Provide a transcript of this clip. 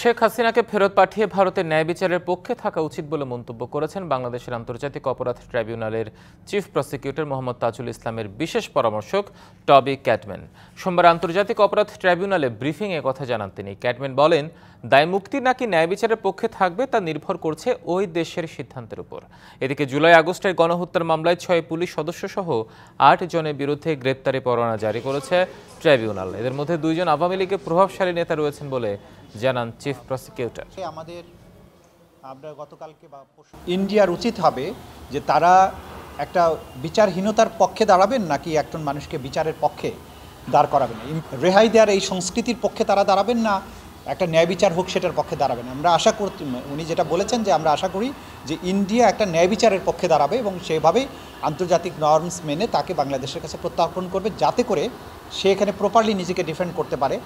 শেখ হাসিনাকে ফেরত পাঠিয়ে ভারতের ন্যায় বিচারের পক্ষে থাকা উচিত বলে মন্তব্য করেছেন বাংলাদেশের আন্তর্জাতিক অপরাধ ট্রাইব্যুনালের চিফ প্রসিকিউটর মোহাম্মদ তাজুল ইসলামের বিশেষ পরামর্শক টবি ক্যাটম্যান। সোমবার আন্তর্জাতিক অপরাধ ট্রাইব্যুনালে ব্রিফিংয়ে কথা জানান তিনি। ক্যাটম্যান বলেন, দায়মুক্তি নাকি ন্যায় বিচারের পক্ষে থাকবে তা নির্ভর করছে ওই দেশের সিদ্ধান্তের উপর। এদিকে জুলাই আগস্টের গণহত্যার মামলায় 6 পুলিশ সদস্য সহ 8 জনের বিরুদ্ধে গ্রেপ্তারি পরোয়ানা জারি করেছে ট্রাইব্যুনাল। এদের মধ্যে 2 জন আওয়ামী লীগের প্রভাবশালী নেতা রয়েছেন বলে জানান চিফ প্রসিকিউটর। ইন্ডিয়ার উচিত হবে যে তারা একটা বিচারহীনতার পক্ষে দাঁড়াবেন নাকি একজন মানুষকে বিচারের পক্ষে দাঁড় করাবেন, রেহাই দেওয়ার এই সংস্কৃতির পক্ষে তারা দাঁড়াবেন না একটা ন্যায় বিচার হোক সেটার পক্ষে দাঁড়াবেন। আমরা আশা করি, উনি যেটা বলেছেন যে আমরা আশা করি যে ইন্ডিয়া একটা ন্যায় বিচারের পক্ষে দাঁড়াবে এবং সেভাবেই আন্তর্জাতিক নর্মস মেনে তাকে বাংলাদেশের কাছে প্রত্যার্পণ করবে, যাতে করে সে এখানে প্রপারলি নিজেকে ডিফেন্ড করতে পারে।